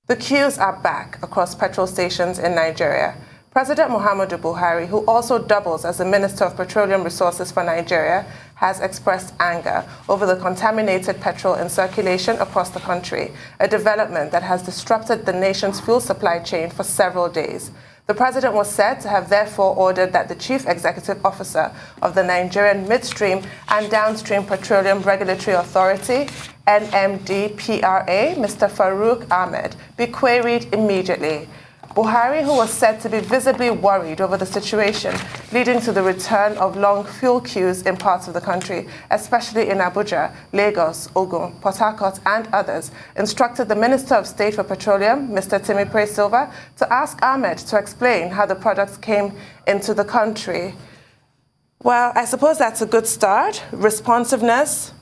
The queues are back across petrol stations in Nigeria. President Muhammadu Buhari, who also doubles as the Minister of Petroleum Resources for Nigeria, has expressed anger over the contaminated petrol in circulation across the country, a development that has disrupted the nation's fuel supply chain for several days. The president was said to have therefore ordered that the Chief Executive Officer of the Nigerian Midstream and Downstream Petroleum Regulatory Authority, Nmdpra, Mr. Farouk Ahmed, be queried immediately. Buhari, who was said to be visibly worried over the situation, leading to the return of long fuel queues in parts of the country, especially in Abuja, Lagos, Ogun, Port Harcourt, and others, instructed the Minister of State for Petroleum, Mr. Nmdpra Silva, to ask Ahmed to explain how the products came into the country. Well, I suppose that's a good start. Responsiveness,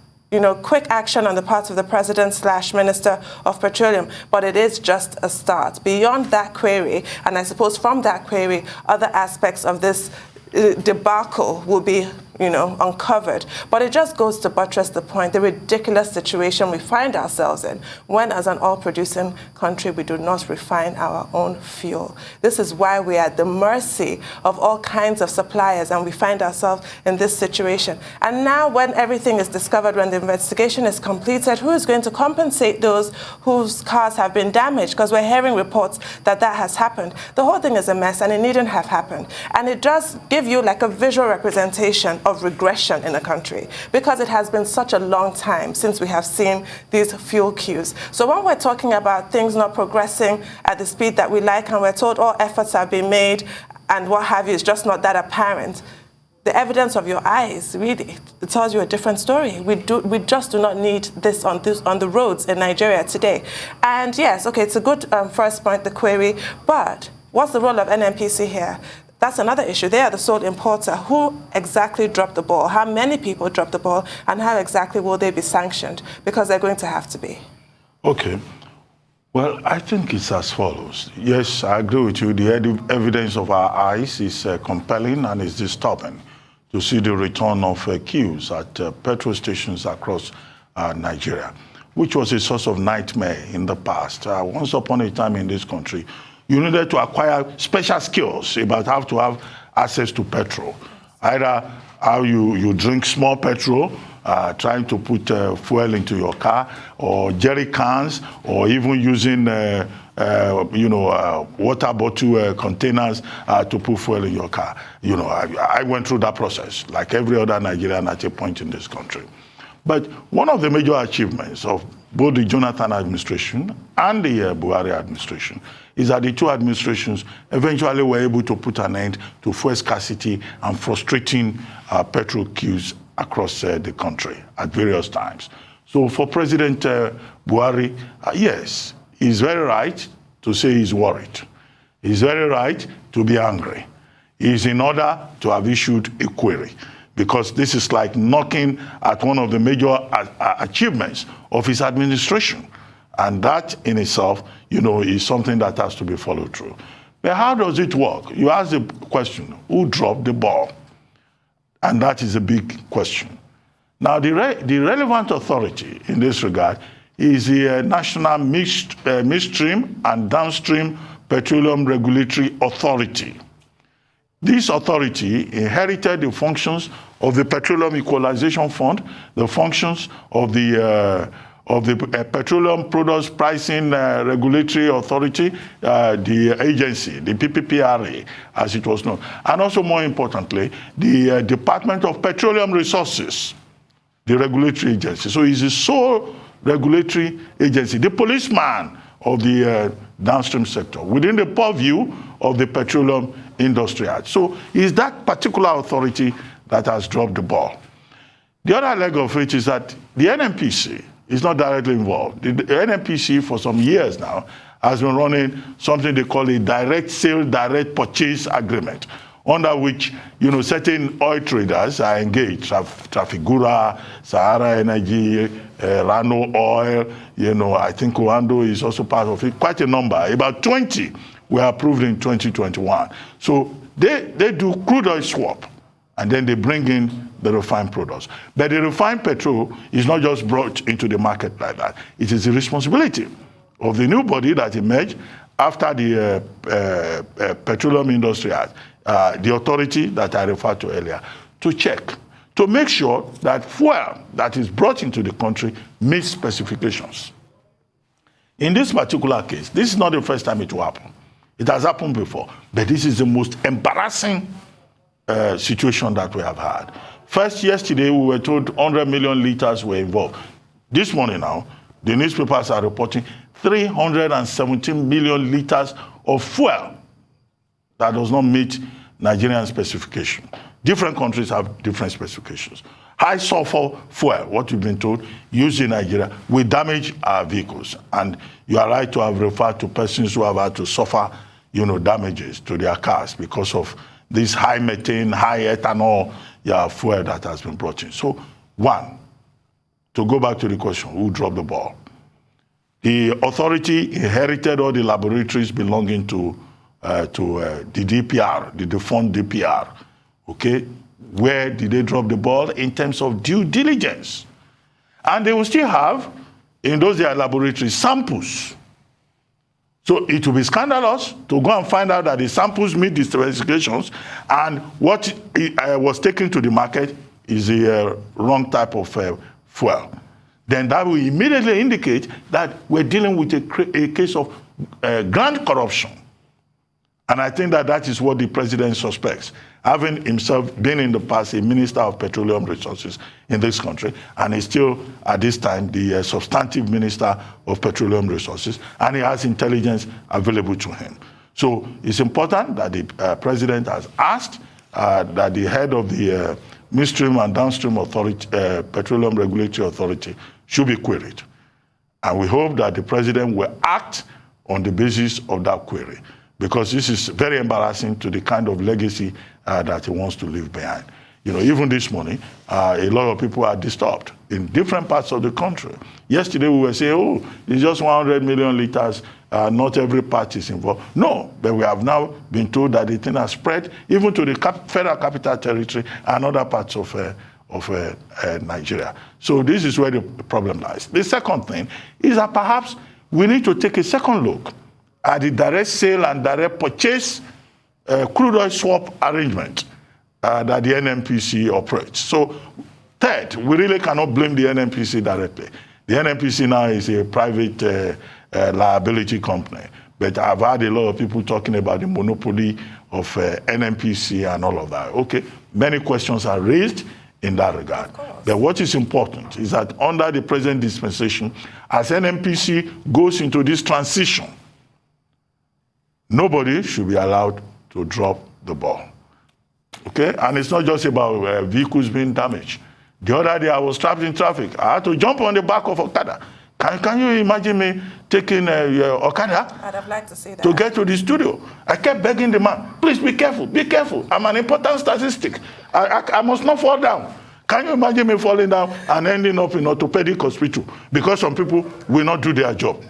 quick action on the part of the President/Minister of Petroleum, but it is just a start. Beyond that query, and I suppose from that query, other aspects of this debacle will be uncovered. But it just goes to buttress the point, the ridiculous situation we find ourselves in when, as an oil-producing country, we do not refine our own fuel. This is why we are at the mercy of all kinds of suppliers, and we find ourselves in this situation. And now, when everything is discovered, when the investigation is completed, who is going to compensate those whose cars have been damaged? Because we're hearing reports that that has happened. The whole thing is a mess, and it needn't have happened. And it does give you like a visual representation of regression in the country, because it has been such a long time since we have seen these fuel queues. So when we're talking about things not progressing at the speed that we like, and we're told all efforts are being made and what have you, is just not that apparent, the evidence of your eyes, really, it tells you a different story. We just do not need this on the roads in Nigeria today. And yes, okay, it's a good first point, the query, but what's the role of NNPC here? That's another issue. They are the sole importer. Who exactly dropped the ball? How many people dropped the ball? And how exactly will they be sanctioned? Because they're going to have to be. Okay. Well, I think it's as follows. Yes, I agree with you. The evidence of our eyes is compelling and is disturbing to see the return of queues at petrol stations across Nigeria, which was a source of nightmare in the past. Once upon a time in this country, you needed to acquire special skills about how to have access to petrol. Either how you drink small petrol, trying to put fuel into your car, or jerry cans, or even using water bottle containers to put fuel in your car. I went through that process, like every other Nigerian at a point in this country. But one of the major achievements of both the Jonathan administration and the Buhari administration is that the two administrations eventually were able to put an end to fuel scarcity and frustrating petrol queues across the country at various times. So for President Buhari, yes, he's very right to say he's worried. He's very right to be angry. He's in order to have issued a query, because this is like knocking at one of the major achievements of his administration. And that in itself, is something that has to be followed through. But how does it work? You ask the question, who dropped the ball? And that is a big question. Now, the relevant authority in this regard is the National Midstream and Downstream Petroleum Regulatory Authority. This authority inherited the functions of the Petroleum Equalization Fund, the functions of the Petroleum Products Pricing Regulatory Authority, the agency, the PPPRA, as it was known, and also more importantly, the Department of Petroleum Resources, the regulatory agency. So it's the sole regulatory agency, the policeman of the downstream sector, within the purview of the Petroleum Industry Act. So it's that particular authority that has dropped the ball. The other leg of it is that the NNPC is not directly involved. The NNPC for some years now has been running something they call a direct sale, direct purchase agreement, under which certain oil traders are engaged. Trafigura, Sahara Energy, Rano Oil, I think Oando is also part of it. Quite a number, about 20 were approved in 2021. So they do crude oil swap, and then they bring in the refined products. But the refined petrol is not just brought into the market like that. It is the responsibility of the new body that emerged after the Petroleum Industry Act, the authority that I referred to earlier, to check, to make sure that fuel that is brought into the country meets specifications. In this particular case, this is not the first time it will happen. It has happened before, but this is the most embarrassing situation that we have had. First, yesterday, we were told 100 million liters were involved. This morning now, the newspapers are reporting 317 million liters of fuel that does not meet Nigerian specification. Different countries have different specifications. High sulfur fuel, what you've been told, used in Nigeria, will damage our vehicles. And you are right to have referred to persons who have had to suffer, damages to their cars because of this high methane, high ethanol fuel that has been brought in. So, one, to go back to the question, who dropped the ball? The authority inherited all the laboratories belonging to the DPR, the defunct DPR. Okay, where did they drop the ball in terms of due diligence? And they will still have, in those their laboratories, samples. So it will be scandalous to go and find out that the samples meet the specifications and what was taken to the market is the wrong type of fuel. Then that will immediately indicate that we're dealing with a case of grand corruption. And I think that is what the president suspects, having himself been in the past a minister of petroleum resources in this country, and is still, at this time, the substantive minister of petroleum resources, and he has intelligence available to him. So it's important that the president has asked that the head of the midstream and downstream authority, petroleum regulatory authority, should be queried. And we hope that the president will act on the basis of that query, because this is very embarrassing to the kind of legacy that he wants to leave behind. Even this morning, a lot of people are disturbed in different parts of the country. Yesterday, we were saying, it's just 100 million liters, not every part is involved. No, but we have now been told that the thing has spread even to the Federal Capital Territory and other parts of Nigeria. So this is where the problem lies. The second thing is that perhaps we need to take a second look at the direct sale and direct purchase crude oil swap arrangement that the NMPC operates. So, third, we really cannot blame the NMPC directly. The NMPC now is a private liability company, but I've had a lot of people talking about the monopoly of NMPC and all of that. Okay, many questions are raised in that regard. But what is important is that under the present dispensation, as NMPC goes into this transition, nobody should be allowed to drop the ball. Okay? And it's not just about vehicles being damaged. The other day I was trapped in traffic. I had to jump on the back of Okada. Can you imagine me taking Okada? I'd have liked to see that. To get to the studio. I kept begging the man, please be careful, be careful. I'm an important statistic. I must not fall down. Can you imagine me falling down and ending up in orthopedic hospital because some people will not do their job?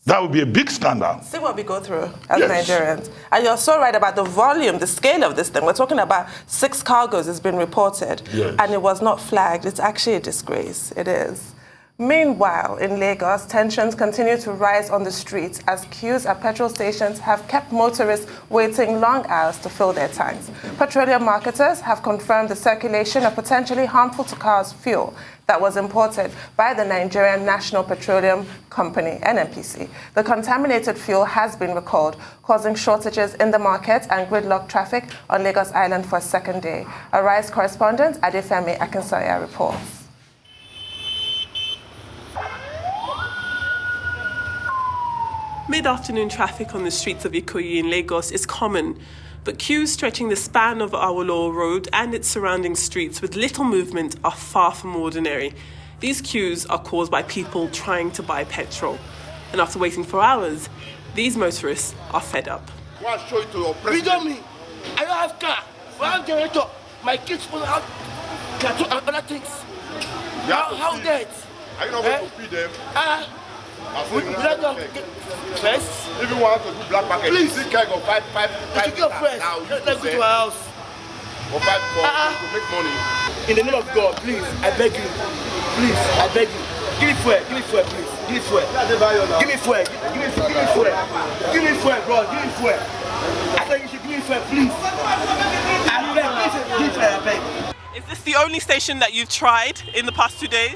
That would be a big scandal. See what we go through as Nigerians. And you're so right about the volume, the scale of this thing. We're talking about 6 cargoes has been reported, and it was not flagged. It's actually a disgrace. It is. Meanwhile, in Lagos, tensions continue to rise on the streets as queues at petrol stations have kept motorists waiting long hours to fill their tanks. Petroleum marketers have confirmed the circulation of potentially harmful to cars fuel that was imported by the Nigerian National Petroleum Company, NMPC. The contaminated fuel has been recalled, causing shortages in the market and gridlock traffic on Lagos Island for a second day. Arise correspondent Adefemi Akinsanya reports. Mid-afternoon traffic on the streets of Ikoyi in Lagos is common, but queues stretching the span of Awolowo Road and its surrounding streets with little movement are far from ordinary. These queues are caused by people trying to buy petrol. And after waiting for hours, these motorists are fed up. I want to show it to your president. Me. I don't have car. I have generator. My kids will have cartoon and other things. How that? Are you not going to feed them? First, if you want to do black market, please. This keg of five let's go first. Let's go to our house. For to make money. In the name of God, please, I beg you. Please, I beg you. Give me fuel, please. Give me fuel. Give me fuel. Give me fuel. Give me fuel, bro. Give me fuel. I said you should give me fuel, please. I beg, give me fuel, I beg. Is this the only station that you've tried in the past 2 days?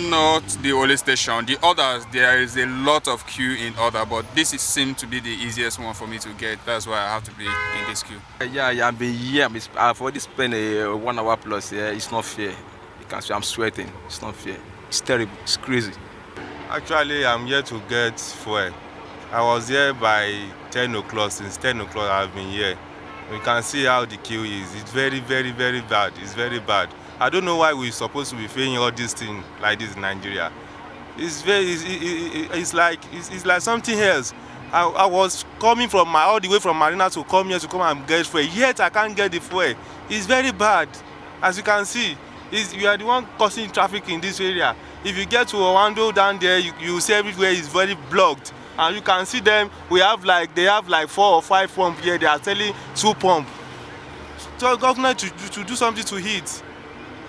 Not the only station. The others, there is a lot of queue in other, but this seems to be the easiest one for me to get. That's why I have to be in this queue. Yeah, I've been here. I've already spent 1 hour plus here. It's not fair. You can see I'm sweating. It's not fair. It's terrible. It's crazy. Actually, I'm here to get fuel. I was here by 10 o'clock. Since 10 o'clock, I've been here. You can see how the queue is. It's very, very, very bad. It's very bad. I don't know why we're supposed to be paying all these things like this in Nigeria. It's like something else. I was coming from all the way from Marina to come here to come and get fuel. Yet I can't get the fuel. It's very bad. As you can see, you are the one causing traffic in this area. If you get to Owando down there, you see everywhere is very blocked. And you can see them. They have like 4 or 5 pumps here. They are selling 2 pumps. So government to do something to it.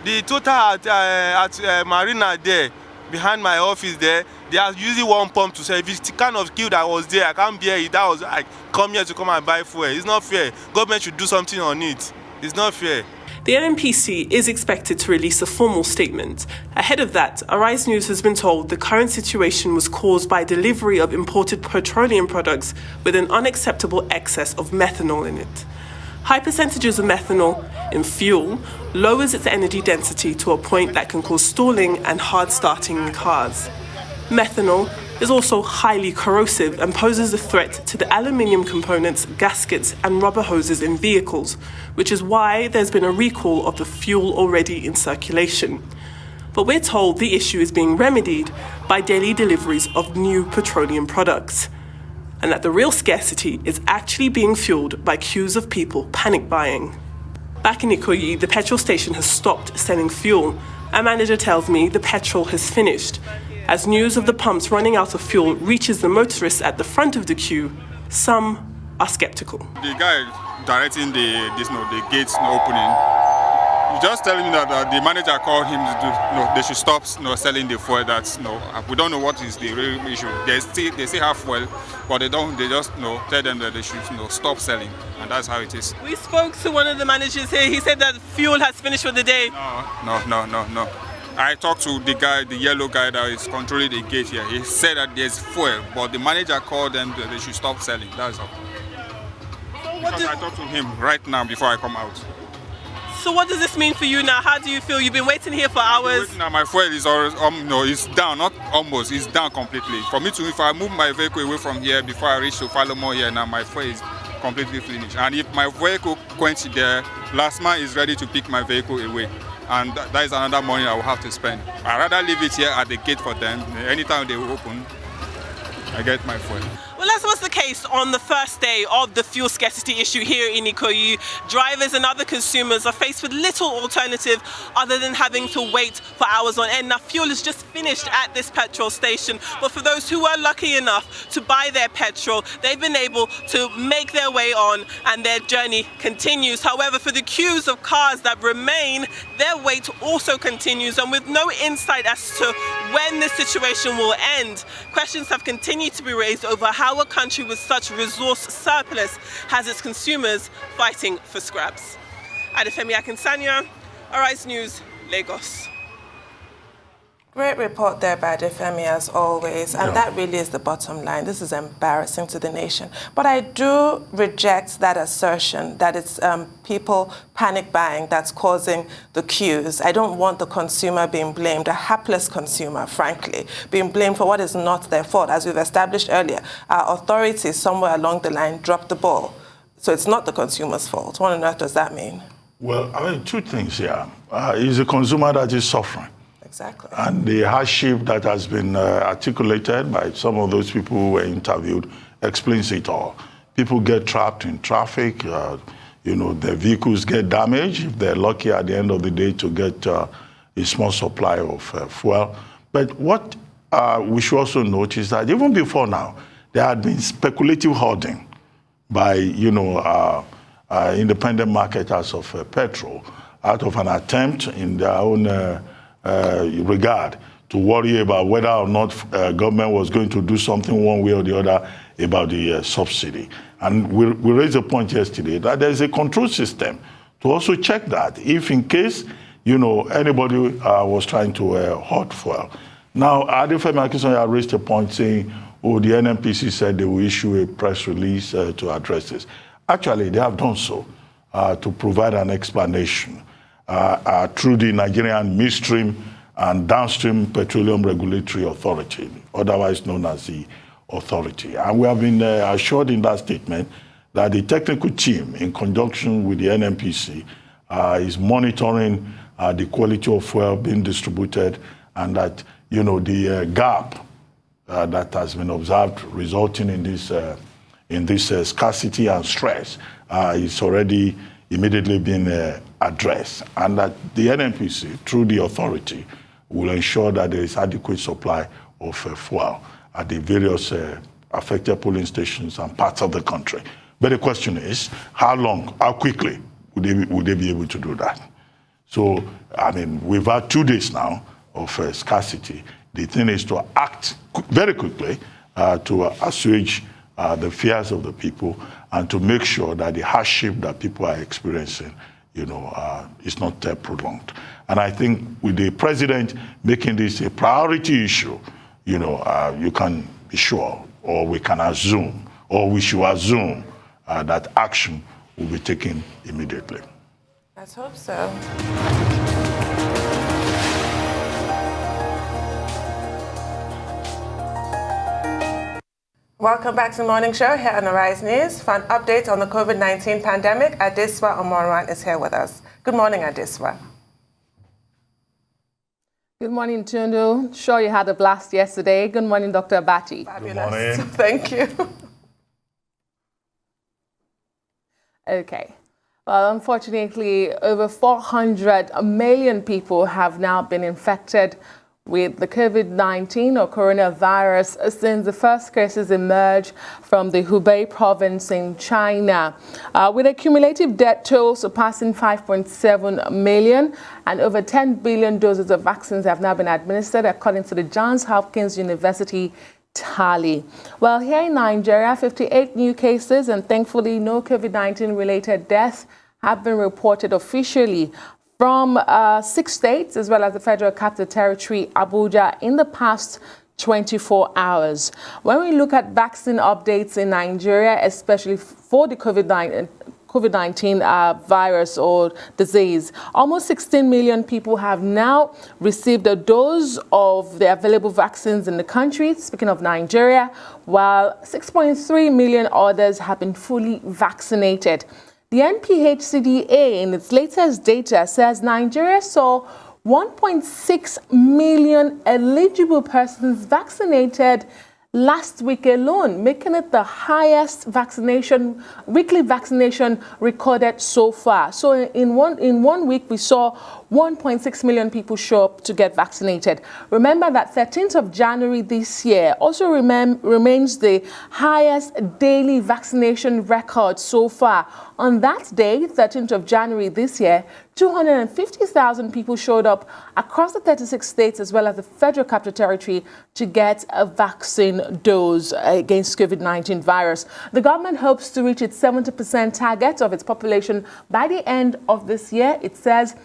The total at Marina there, behind my office there, they are using 1 pump to sell. If it's the kind of queue that was there, I can't bear it. That was like, come here to come and buy fuel. It's not fair. Government should do something on it. It's not fair. The NMPC is expected to release a formal statement. Ahead of that, Arise News has been told the current situation was caused by delivery of imported petroleum products with an unacceptable excess of methanol in it. High percentages of methanol in fuel lowers its energy density to a point that can cause stalling and hard starting in cars. Methanol is also highly corrosive and poses a threat to the aluminium components, gaskets and rubber hoses in vehicles, which is why there's been a recall of the fuel already in circulation. But we're told the issue is being remedied by daily deliveries of new petroleum products, and that the real scarcity is actually being fueled by queues of people panic buying. Back in Ikoyi, the petrol station has stopped selling fuel. A manager tells me the petrol has finished. As news of the pumps running out of fuel reaches the motorists at the front of the queue, some are skeptical. The guy directing the gates opening, he's just telling me that the manager called him to they should stop selling the fuel. We don't know what is the real issue. They still have fuel, but they just tell them that they should stop selling, and that's how it is. We spoke to one of the managers here. He said that fuel has finished for the day. No. I talked to the guy, the yellow guy that is controlling the gate here. He said that there's fuel, but the manager called them that they should stop selling. That's all. I talked to him right now before I come out. So what does this mean for you now? How do you feel? You've been waiting here for hours. Now my fuel is always, it's down, not almost, it's down completely. For me to, if I move my vehicle away from here before I reach to Falomore here, now my fuel is completely finished. And if my vehicle quench there, last man is ready to pick my vehicle away. And that is another money I will have to spend. I'd rather leave it here at the gate for them. Anytime they open, I get my fuel. Well, as was the case on the first day of the fuel scarcity issue here in Ikoyi, drivers and other consumers are faced with little alternative other than having to wait for hours on end. Now, fuel is just finished at this petrol station, but for those who are lucky enough to buy their petrol, they've been able to make their way on and their journey continues. However, for the queues of cars that remain, their wait also continues, and with no insight as to when this situation will end, questions have continued to be raised over how a country with such resource surplus has its consumers fighting for scraps. Adefemi Akinsanya, Arise News, Lagos. Great report there by Adefemi, as always, and that really is the bottom line. This is embarrassing to the nation. But I do reject that assertion that it's people panic buying that's causing the queues. I don't want the consumer being blamed, a hapless consumer, frankly, being blamed for what is not their fault. As we've established earlier, our authorities somewhere along the line dropped the ball. So it's not the consumer's fault. What on earth does that mean? Well, I mean, two things here. It's the consumer that is suffering. Exactly. And the hardship that has been articulated by some of those people who were interviewed explains it all. People get trapped in traffic, their vehicles get damaged if they're lucky at the end of the day to get a small supply of fuel. But what we should also note is that even before now, there had been speculative hoarding by, independent marketers of petrol out of an attempt in their own regard worry about whether or not government was going to do something one way or the other about the subsidy. And we raised a point yesterday that there's a control system to also check that if in case, anybody was trying to hoard fuel. Now, Adefemi Akinsoya raised a point saying, the NMPC said they will issue a press release to address this. Actually, they have done so to provide an explanation through the Nigerian Midstream and Downstream Petroleum Regulatory Authority, otherwise known as the authority. And we have been assured in that statement that the technical team, in conjunction with the NMPC, is monitoring the quality of fuel being distributed, and that the gap that has been observed resulting in this scarcity and stress is already immediately being addressed, and that the NMPC, through the authority, will ensure that there is adequate supply of fuel at the various affected polling stations and parts of the country. But the question is, how quickly would they be able to do that? So, we've had 2 days now of scarcity. The thing is to act very quickly to assuage the fears of the people and to make sure that the hardship that people are experiencing, is not prolonged. And I think with the president making this a priority issue, you can be sure, or we can assume, or we should assume that action will be taken immediately. Let's hope so. Welcome back to the Morning Show here on Arise News. For an update on the COVID-19 pandemic, Adeswa Omoran is here with us. Good morning, Adeswa. Good morning, Tundu. Sure you had a blast yesterday. Good morning, Dr. Abachi. Fabulous. Good morning. Thank you. Okay. Well, unfortunately, over 400 million people have now been infected with the COVID-19 or coronavirus since the first cases emerged from the Hubei province in China, with a cumulative death toll surpassing 5.7 million, and over 10 billion doses of vaccines have now been administered, according to the Johns Hopkins University tally. Well, here in Nigeria, 58 new cases and thankfully no COVID-19 related deaths have been reported officially from 6 states as well as the Federal Capital Territory, Abuja, in the past 24 hours. When we look at vaccine updates in Nigeria, especially for the COVID-19 virus or disease, almost 16 million people have now received a dose of the available vaccines in the country, speaking of Nigeria, while 6.3 million others have been fully vaccinated. The NPHCDA, in its latest data, says Nigeria saw 1.6 million eligible persons vaccinated last week alone, making it the highest weekly vaccination recorded so far. So in one week, we saw 1.6 million people show up to get vaccinated. Remember that 13th of January this year also remains the highest daily vaccination record so far. On that day, 13th of January this year, 250,000 people showed up across the 36 states as well as the Federal Capital Territory to get a vaccine dose against COVID-19 virus. The government hopes to reach its 70% target of its population by the end of this year. It says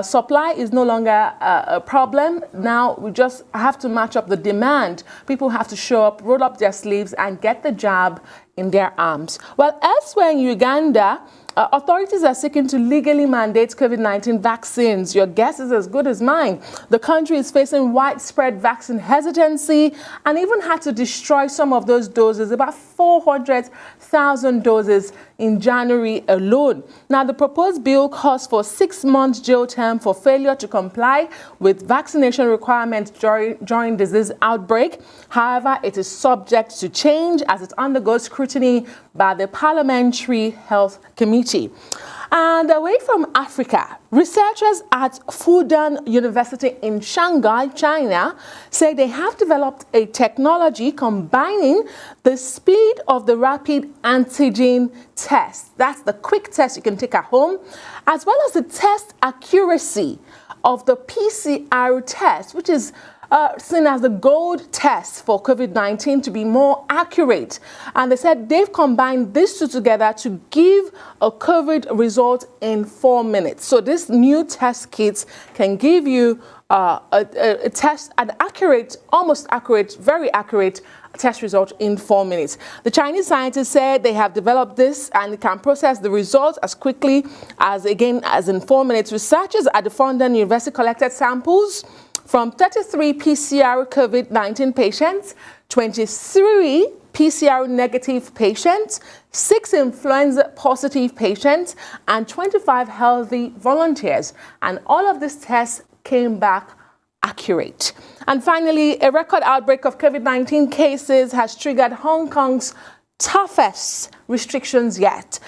supply is no longer a problem. Now we just have to match up the demand. People have to show up, roll up their sleeves and get the jab in their arms. Well, elsewhere in Uganda, authorities are seeking to legally mandate COVID-19 vaccines. Your guess is as good as mine. The country is facing widespread vaccine hesitancy and even had to destroy some of those doses, about 400,000 doses in January alone. Now, the proposed bill calls for 6 months jail term for failure to comply with vaccination requirements during disease outbreak. However, it is subject to change as it undergoes scrutiny by the Parliamentary Health Committee. And away from Africa, researchers at Fudan University in Shanghai, China, say they have developed a technology combining the speed of the rapid antigen test, that's the quick test you can take at home, as well as the test accuracy of the PCR test, which is seen as the gold test for COVID-19 to be more accurate. And they said they've combined these two together to give a COVID result in 4 minutes. So this new test kit can give you a test, an accurate, almost accurate, very accurate test result in 4 minutes. The Chinese scientists said they have developed this and it can process the results as quickly as in 4 minutes. Researchers at the London University collected samples from 33 PCR COVID-19 patients, 23 PCR negative patients, 6 influenza positive patients, and 25 healthy volunteers. And all of these tests came back accurate. And finally, a record outbreak of COVID-19 cases has triggered Hong Kong's toughest restrictions yet.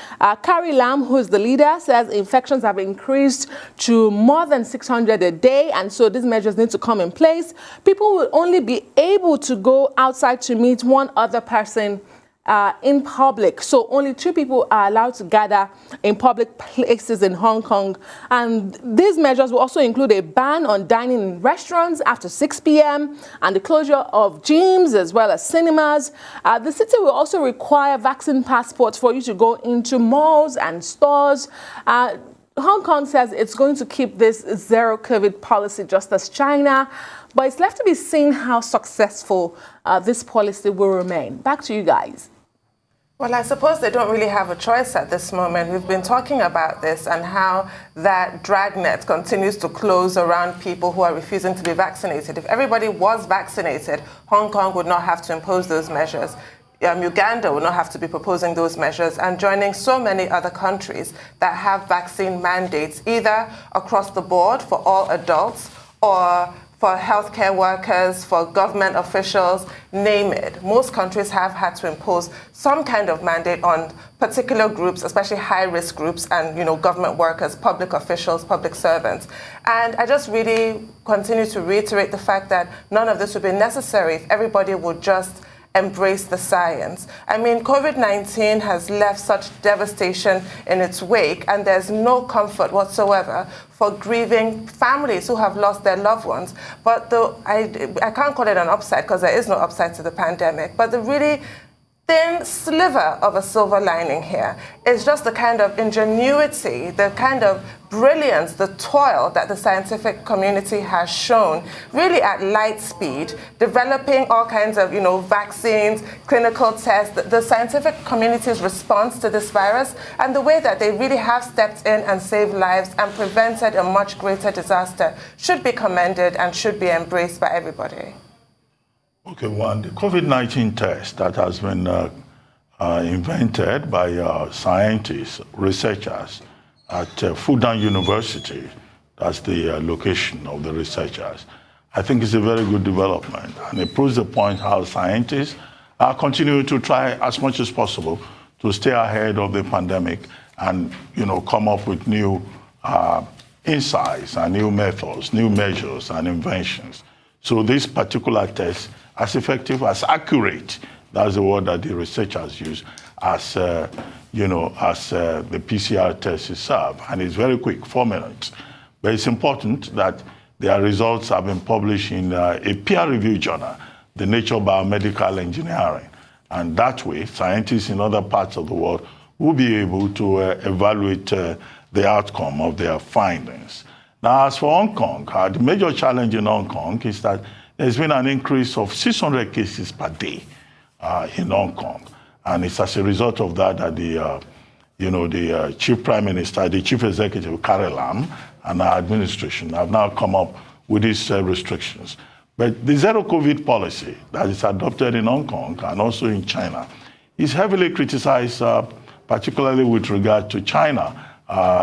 Carrie Lam, who is the leader, says infections have increased to more than 600 a day, and so these measures need to come in place. People will only be able to go outside to meet one other person in public. So only 2 people are allowed to gather in public places in Hong Kong. And these measures will also include a ban on dining in restaurants after 6 p.m. and the closure of gyms as well as cinemas. The city will also require vaccine passports for you to go into malls and stores. Hong Kong says it's going to keep this zero COVID policy just as China, but it's left to be seen how successful this policy will remain. Back to you guys. Well, I suppose they don't really have a choice at this moment. We've been talking about this and how that dragnet continues to close around people who are refusing to be vaccinated. If everybody was vaccinated, Hong Kong would not have to impose those measures. Uganda will not have to be proposing those measures and joining so many other countries that have vaccine mandates, either across the board for all adults or for healthcare workers, for government officials, name it. Most countries have had to impose some kind of mandate on particular groups, especially high-risk groups and, government workers, public officials, public servants. And I just really continue to reiterate the fact that none of this would be necessary if everybody would just embrace the science. I mean, COVID-19 has left such devastation in its wake, and there's no comfort whatsoever for grieving families who have lost their loved ones. But I can't call it an upside because there is no upside to the pandemic, but the really thin sliver of a silver lining here is just the kind of ingenuity, the kind of brilliance, the toil that the scientific community has shown, really at light speed, developing all kinds of, vaccines, clinical tests, the scientific community's response to this virus, and the way that they really have stepped in and saved lives and prevented a much greater disaster should be commended and should be embraced by everybody. Okay, the COVID-19 test that has been invented by scientists, researchers at Fudan University, that's the location of the researchers, I think it's a very good development. And it proves the point how scientists are continuing to try as much as possible to stay ahead of the pandemic and, come up with new insights and new methods, new measures and inventions. So this particular test, as effective, as accurate, that's the word that the researchers use, as the PCR test itself. And it's very quick, 4 minutes. But it's important that their results have been published in a peer-reviewed journal, the Nature Biomedical Engineering. And that way, scientists in other parts of the world will be able to evaluate the outcome of their findings. Now, as for Hong Kong, the major challenge in Hong Kong is that there's been an increase of 600 cases per day in Hong Kong. And it's as a result of that that the Chief Prime Minister, the Chief Executive, Carrie Lam, and our administration have now come up with these restrictions. But the zero COVID policy that is adopted in Hong Kong and also in China is heavily criticized, particularly with regard to China,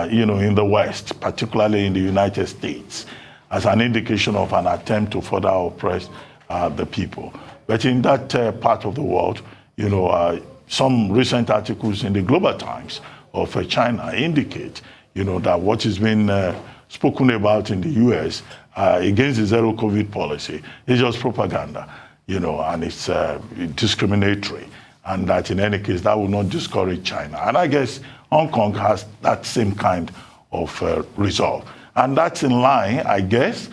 in the West, particularly in the United States, as an indication of an attempt to further oppress the people. But in that part of the world, some recent articles in the Global Times of China indicate, that what is being spoken about in the U.S. Against the zero COVID policy is just propaganda, and it's discriminatory. And that in any case, that will not discourage China. And I guess Hong Kong has that same kind of resolve. And that's in line, I guess,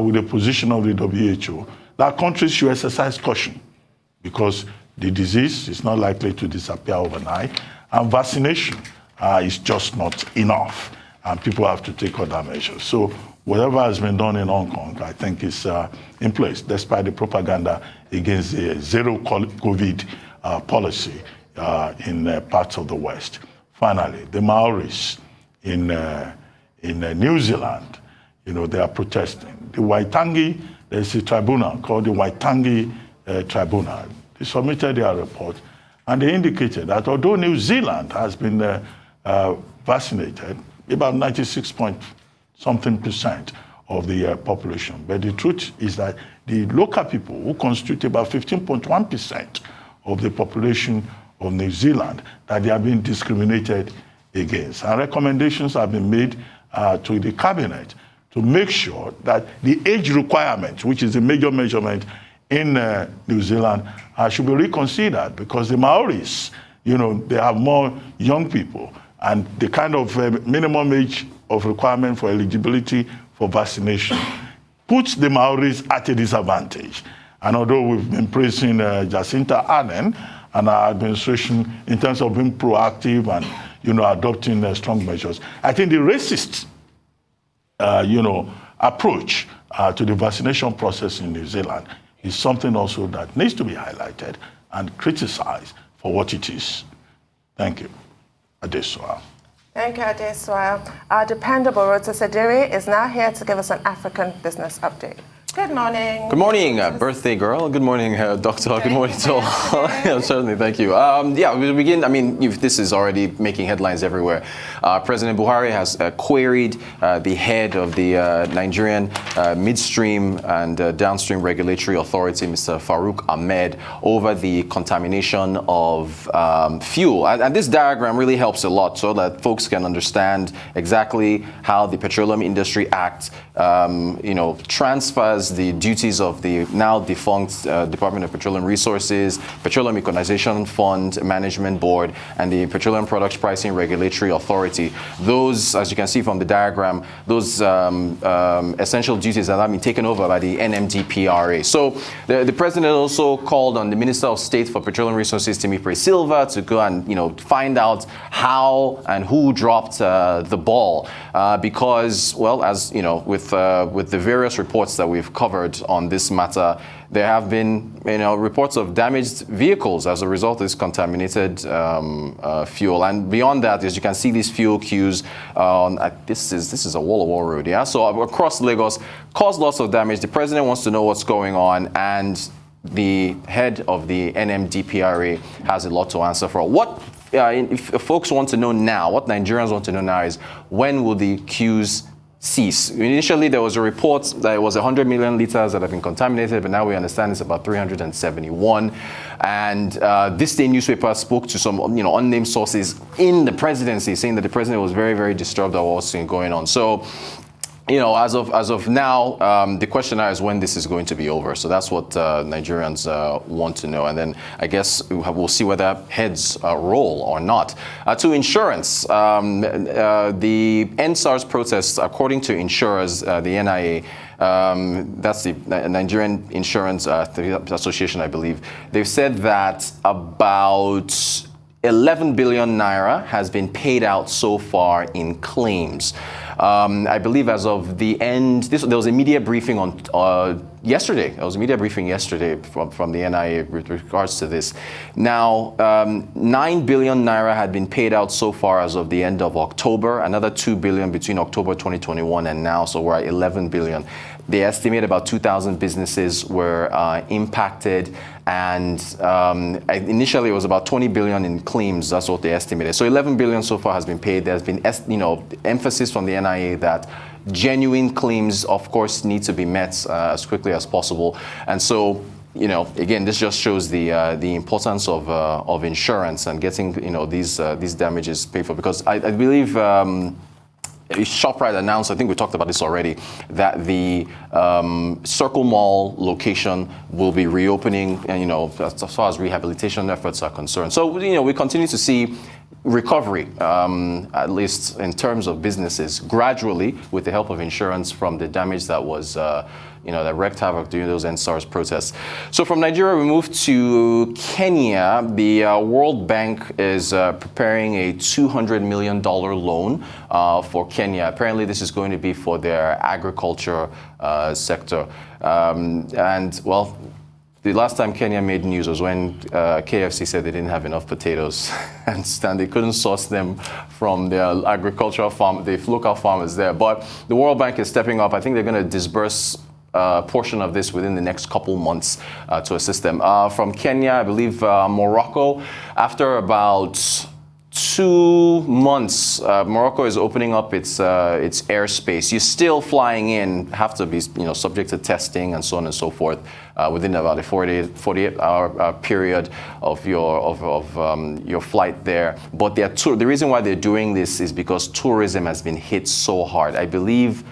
with the position of the WHO that countries should exercise caution because the disease is not likely to disappear overnight, and vaccination is just not enough, and people have to take other measures. So whatever has been done in Hong Kong, I think is in place, despite the propaganda against the zero COVID policy in parts of the West. Finally, the Maoris in New Zealand, they are protesting. The Waitangi, there's a tribunal called the Waitangi Tribunal. They submitted their report, and they indicated that although New Zealand has been vaccinated, about 96-point-something% of the population, but the truth is that the local people, who constitute about 15.1% of the population of New Zealand, that they are being discriminated against. And recommendations have been made to the cabinet to make sure that the age requirement, which is a major measurement in New Zealand, should be reconsidered, because the Maoris, they have more young people, and the kind of minimum age of requirement for eligibility for vaccination puts the Maoris at a disadvantage. And although we've been praising Jacinta Ardern and our administration in terms of being proactive and adopting strong measures, I think the racist approach to the vaccination process in New Zealand is something also that needs to be highlighted and criticized for what it is. Thank you. Adesua. Thank you, Adesua. Our dependable Rota Sediri is now here to give us an African business update. Good morning. Good morning, birthday girl. Good morning, doctor. Good morning to all. Certainly, thank you. We begin. This is already making headlines everywhere. President Buhari has queried the head of the Nigerian midstream and downstream regulatory authority, Mr. Farouk Ahmed, over the contamination of fuel. And this diagram really helps a lot so that folks can understand exactly how the Petroleum Industry Act, transfers the duties of the now defunct Department of Petroleum Resources, Petroleum Economization Fund Management Board, and the Petroleum Products Pricing Regulatory Authority. Those, as you can see from the diagram, those essential duties have been taken over by the Nmdpra. So the president also called on the Minister of State for Petroleum Resources, Nmdpra Silva, to go and find out how and who dropped the ball, because, well, as with the various reports that we've covered on this matter, there have been reports of damaged vehicles as a result of this contaminated fuel. And beyond that, as you can see, these fuel queues this is a wall-to-wall road, yeah. So across Lagos, caused lots of damage. The president wants to know what's going on, and the head of the Nmdpra has a lot to answer for. What if folks want to know now, what Nigerians want to know now is, when will the queues cease? Initially, there was a report that it was 100 million liters that have been contaminated, but now we understand it's about 371. And this day newspaper spoke to some unnamed sources in the presidency, saying that the president was very, very disturbed about what's going on. So, as of now, the question now is when this is going to be over. So that's what Nigerians want to know. And then I guess we'll see whether heads roll or not. To insurance, the NSARS protests, according to insurers, the NIA, that's the Nigerian Insurance Association, I believe, they've said that about 11 billion naira has been paid out so far in claims. I believe as of the end, there was a media briefing on yesterday. There was a media briefing yesterday from the NIA with regards to this. Now, 9 billion naira had been paid out so far as of the end of October. Another 2 billion between October 2021 and now, so we're at 11 billion. They estimate about 2,000 businesses were impacted, and initially it was about 20 billion in claims. That's what they estimated. So 11 billion so far has been paid. There's been emphasis from the NIA that genuine claims, of course, need to be met as quickly as possible. And so, again, this just shows the importance of insurance and getting these damages paid for, because I believe. ShopRite announced, I think we talked about this already, that the Circle Mall location will be reopening, as far as rehabilitation efforts are concerned. So, we continue to see recovery, at least in terms of businesses, gradually with the help of insurance from the damage that was, that wreaked havoc during those NSARS protests. So from Nigeria, we move to Kenya. The World Bank is preparing a $200 million loan for Kenya. Apparently, this is going to be for their agriculture sector. The last time Kenya made news was when KFC said they didn't have enough potatoes and they couldn't source them from their agricultural farm, the local farmers there. But the World Bank is stepping up. I think they're going to disburse a portion of this within the next couple months to assist them. From Kenya, I believe Morocco, after about 2 months, Morocco is opening up its airspace. You're still flying in, have to be subject to testing and so on and so forth within about a 48-hour period of your flight there. But the reason why they're doing this is because tourism has been hit so hard. I believe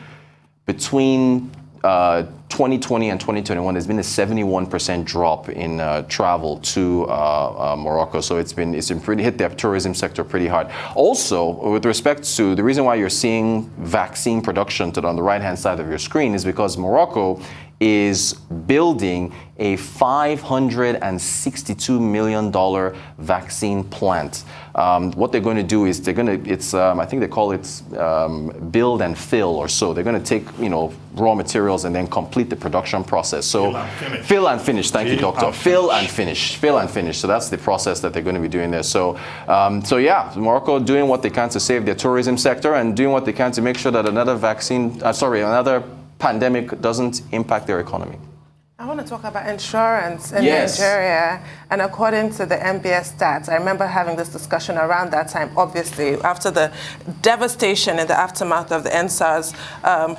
between 2020 and 2021, there's been a 71% drop in travel to Morocco. So it's been pretty hit their tourism sector pretty hard. Also, with respect to the reason why you're seeing vaccine production on the right-hand side of your screen is because Morocco is building a $562 million vaccine plant. What they're going to do is I think they call it build and fill or so. They're going to take, raw materials and then complete the production process. So fill and finish. Thank you, doctor. Fill and finish. So that's the process that they're going to be doing there. So Morocco doing what they can to save their tourism sector and doing what they can to make sure that another pandemic doesn't impact their economy. I want to talk about insurance in Nigeria. And according to the NBS stats, I remember having this discussion around that time, obviously, after the devastation in the aftermath of the NSARS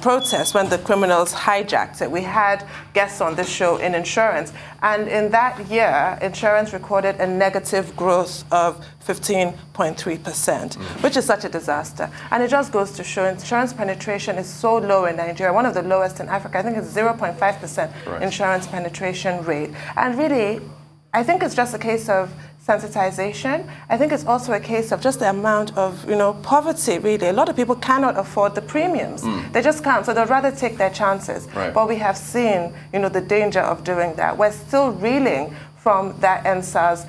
protests when the criminals hijacked it. We had guests on this show in insurance. And in that year, insurance recorded a negative growth of 15.3%, which is such a disaster. And it just goes to show insurance penetration is so low in Nigeria, one of the lowest in Africa. I think it's 0.5% insurance penetration rate. And really, I think it's just a case of sensitization. I think it's also a case of just the amount of, poverty, really. A lot of people cannot afford the premiums. They just can't, so they'd rather take their chances. But we have seen, the danger of doing that. We're still reeling from that NSARS,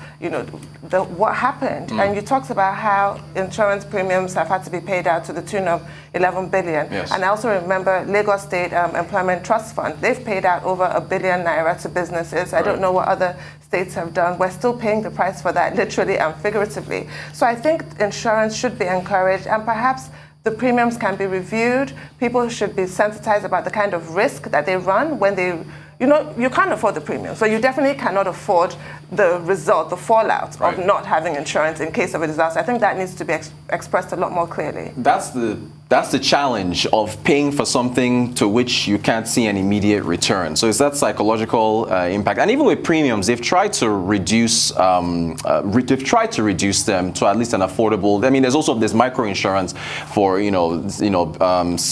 what happened. And you talked about how insurance premiums have had to be paid out to the tune of 11 billion. Yes. And I also remember Lagos State Employment Trust Fund. They've paid out over R1 billion to businesses. I don't know what other states have done. We're still paying the price for that, literally and figuratively. So I think insurance should be encouraged, and perhaps the premiums can be reviewed. People should be sensitized about the kind of risk that they run when they you can't afford the premium. So you definitely cannot afford the result, the fallout of not having insurance in case of a disaster. I think that needs to be expressed a lot more clearly. That's the challenge of paying for something to which you can't see an immediate return. So it's that psychological impact. And even with premiums, they've tried to reduce them to at least an affordable. I mean, there's micro insurance for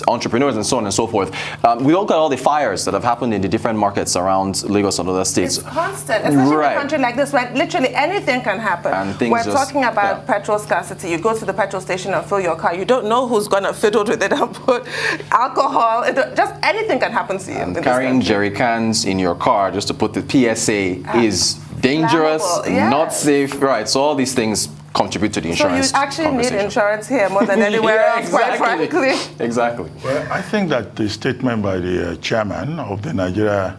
entrepreneurs and so on and so forth. We look at all the fires that have happened in the different markets around Lagos and other states. It's constant, especially in a country like this where literally anything can happen. And we're talking about petrol scarcity. You go to the petrol station and fill your car. You don't know who's going to fiddle with it and put alcohol. Just anything can happen to you. And carrying jerry cans in your car just to put the PSA is dangerous, not safe. Right. So all these things contribute to the insurance. So you actually need insurance here more than anywhere else, quite frankly. Exactly. Well, I think that the statement by the chairman of the Nigeria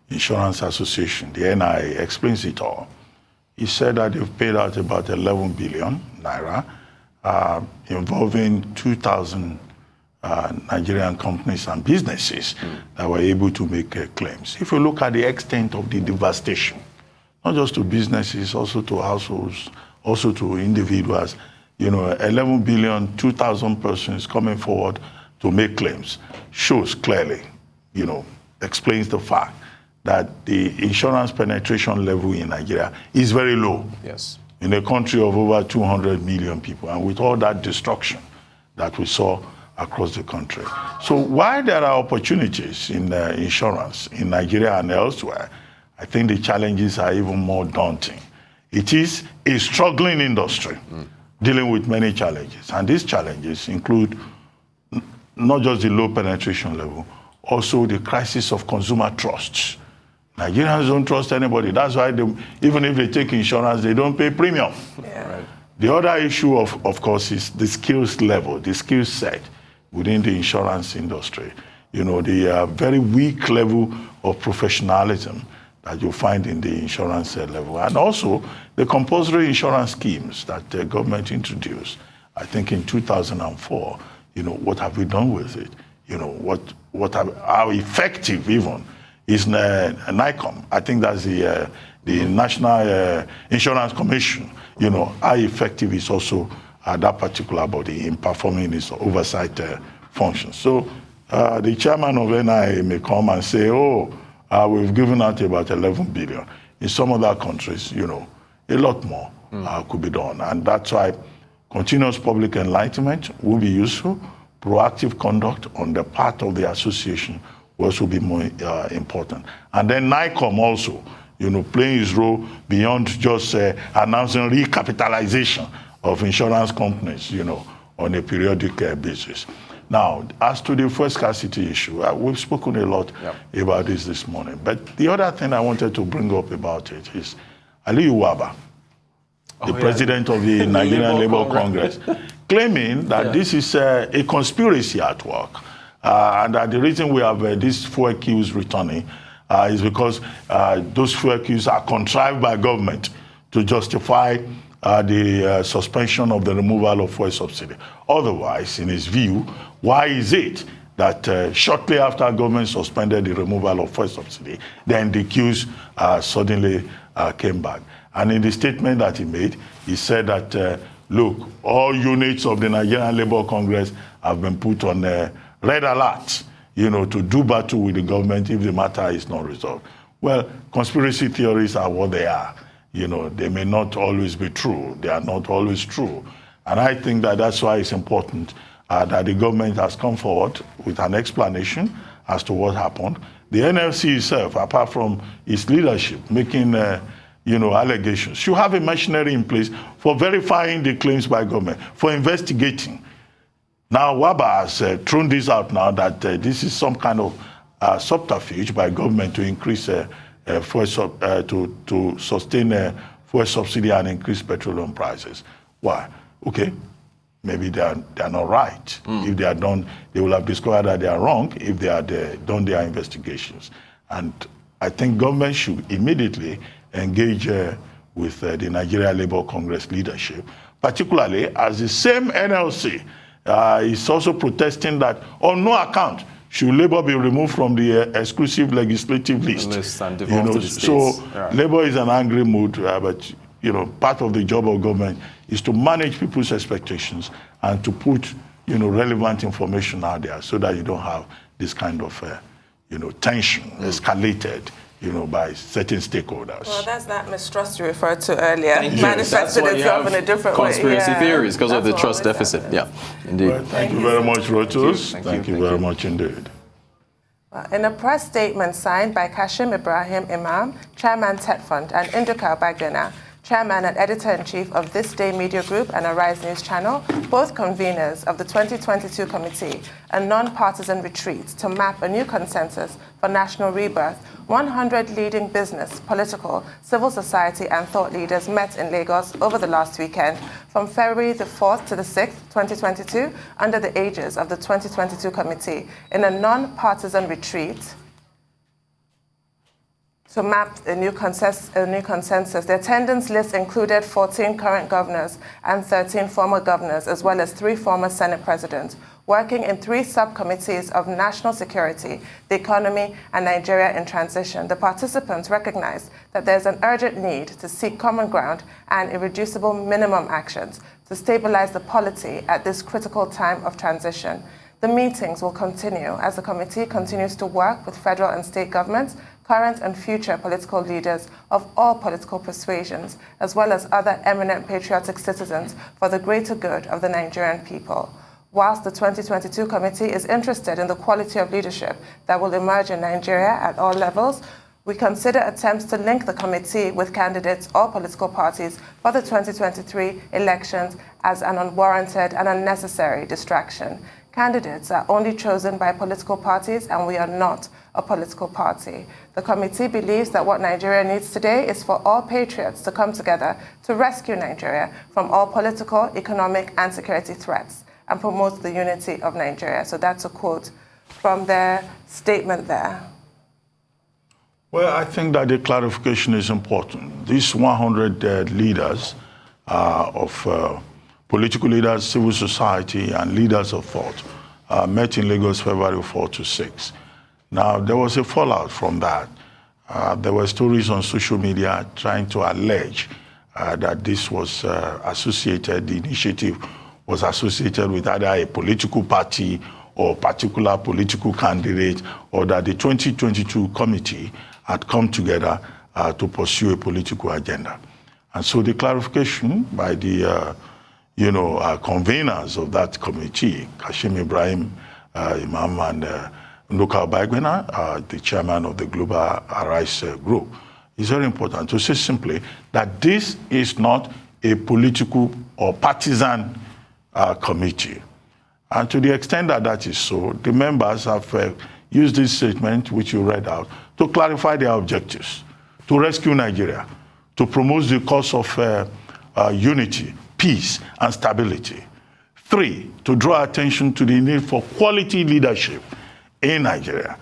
Insurance Association, the NIA, explains it all. He said that they've paid out about 11 billion naira, involving 2,000 Nigerian companies and businesses that were able to make claims. If you look at the extent of the devastation, not just to businesses, also to households, also to individuals, 11 billion, 2,000 persons coming forward to make claims shows clearly, explains the fact that the insurance penetration level in Nigeria is very low. Yes. In a country of over 200 million people, and with all that destruction that we saw across the country. So while there are opportunities in insurance in Nigeria and elsewhere, I think the challenges are even more daunting. It is a struggling industry. dealing with many challenges. And these challenges include not just the low penetration level, also the crisis of consumer trust. Nigerians don't trust anybody. That's why even if they take insurance, they don't pay premium. Yeah. Right. The other issue, of course, is the skills level, the skill set within the insurance industry. You know, the very weak level of professionalism that you find in the insurance level. And also the compulsory insurance schemes that the government introduced, I think in 2004, you know, what have we done with it? You know, how effective even is NICOM? I think that's the National Insurance Commission. You know, how effective is also that particular body in performing its oversight functions. So the chairman of NIA may come and say, oh, we've given out about 11 billion. In some other countries, you know, a lot more could be done. And that's why continuous public enlightenment will be useful. Proactive conduct on the part of the association will also be more important. And then NICOM also, you know, playing its role beyond just announcing recapitalization of insurance companies, you know, on a periodic basis. Now, as to the fuel scarcity issue, we've spoken a lot about this morning. But the other thing I wanted to bring up about it is Aliyu Waba, the president of the Nigerian Labour Congress, claiming that this is a conspiracy at work, and that the reason we have these fuel queues returning is because those fuel queues are contrived by government to justify the suspension of the removal of fuel subsidy. Otherwise, in his view, why is it that shortly after government suspended the removal of fuel subsidy, then the queues suddenly came back? And in the statement that he made, he said that, look, all units of the Nigerian Labour Congress have been put on red alert, you know, to do battle with the government if the matter is not resolved. Well, conspiracy theories are what they are. You know, they may not always be true. They are not always true. And I think that that's why it's important that the government has come forward with an explanation as to what happened. The NLC itself, apart from its leadership making you know, allegations, should have a machinery in place for verifying the claims by government, for investigating. Now, Waba has thrown this out now that this is some kind of subterfuge by government to increase to sustain fuel subsidy and increase petroleum prices. Why? Okay, maybe they are not right. If they are done, they will have discovered that they are wrong if they had done their investigations. And I think government should immediately engage with the Nigeria Labour Congress leadership, particularly as the same NLC is also protesting that on no account should Labour be removed from the exclusive legislative list. And you know, so Labour is an angry mood, but you know, part of the job of government is to manage people's expectations and to put, you know, relevant information out there so that you don't have this kind of, you know, tension escalated, you know, by certain stakeholders. Well, that's that mistrust you referred to earlier. Manifested itself in a different way. Conspiracy theories because of the trust deficit. Yeah, indeed. Well, thank you very much, Rotus. Thank you very much indeed. In a press statement signed by Kashim Ibrahim Imam, Chairman Tet Fund, and Indukal Bagdana, Chairman and Editor-in-Chief of This Day Media Group and Arise News Channel, both conveners of the 2022 committee, a non-partisan retreat to map a new consensus for national rebirth, 100 leading business, political, civil society and thought leaders met in Lagos over the last weekend from February the 4th to the 6th, 2022, under the aegis of the 2022 committee in a non-partisan retreat to map a new consensus. The attendance list included 14 current governors and 13 former governors, as well as 3 former Senate presidents, working in 3 subcommittees of national security, the economy, and Nigeria in transition. The participants recognized that there's an urgent need to seek common ground and irreducible minimum actions to stabilize the polity at this critical time of transition. The meetings will continue as the committee continues to work with federal and state governments, current and future political leaders of all political persuasions, as well as other eminent patriotic citizens for the greater good of the Nigerian people. Whilst the 2022 committee is interested in the quality of leadership that will emerge in Nigeria at all levels, We consider attempts to link the committee with candidates or political parties for the 2023 elections as an unwarranted and unnecessary distraction. Candidates are only chosen by political parties, and we are not a political party. The committee believes that what Nigeria needs today is for all patriots to come together to rescue Nigeria from all political, economic, and security threats and promote the unity of Nigeria. So that's a quote from their statement there. Well, I think that the clarification is important. These 100 leaders of political leaders, civil society, and leaders of thought met in Lagos February 4 to 6. Now, there was a fallout from that. There were stories on social media trying to allege that this was associated, the initiative was associated with either a political party or particular political candidate, or that the 2022 committee had come together to pursue a political agenda. And so the clarification by the conveners of that committee, Kashim Ibrahim Imam and Nduka Baigwena, the chairman of the Global Arise Group, is very important to say simply that this is not a political or partisan committee. And to the extent that that is so, the members have used this statement, which you read out, to clarify their objectives, to rescue Nigeria, to promote the cause of unity, peace, and stability. 3, to draw attention to the need for quality leadership in Nigeria.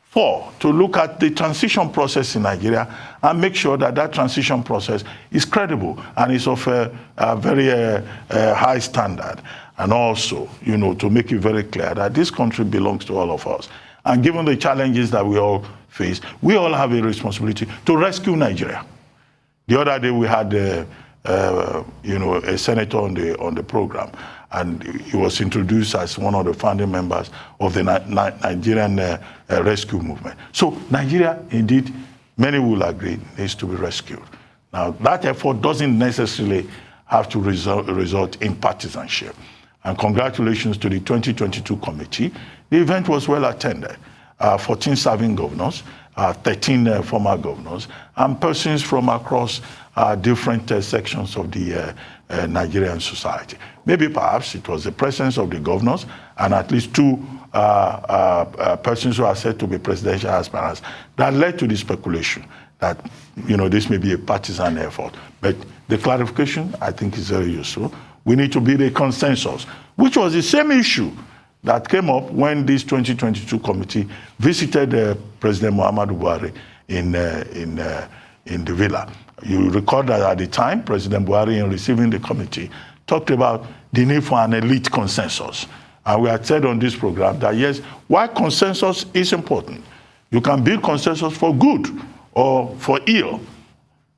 4, to look at the transition process in Nigeria and make sure that that transition process is credible and is of a very high standard. And also, to make it very clear that this country belongs to all of us. And given the challenges that we all face, we all have a responsibility to rescue Nigeria. The other day we had, a senator on the program, and he was introduced as one of the founding members of the Nigerian rescue movement. So Nigeria, indeed, many will agree, needs to be rescued. Now, that effort doesn't necessarily have to result in partisanship. And congratulations to the 2022 committee. The event was well attended. 14 serving governors, 13 former governors, and persons from across different sections of the Nigerian society. Maybe perhaps it was the presence of the governors and at least 2 persons who are said to be presidential aspirants that led to the speculation that this may be a partisan effort. But the clarification, I think, is very useful. We need to build a consensus, which was the same issue that came up when this 2022 committee visited President Muhammadu Buhari in the villa. You recall that at the time, President Buhari, in receiving the committee, talked about the need for an elite consensus. And we had said on this program that, yes, while consensus is important, you can build consensus for good or for ill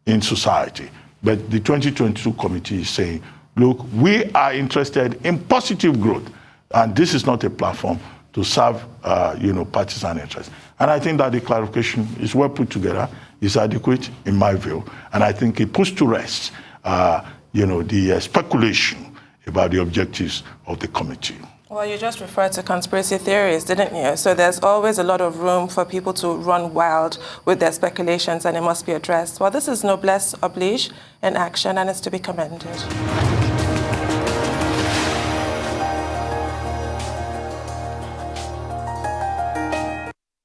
in society. But the 2022 committee is saying, look, we are interested in positive growth, and this is not a platform to serve, partisan interests. And I think that the clarification is well put together, is adequate in my view, and I think it puts to rest, the speculation about the objectives of the committee. Well, you just referred to conspiracy theories, didn't you? So there's always a lot of room for people to run wild with their speculations, and it must be addressed. Well, this is noblesse oblige in action, and it's to be commended.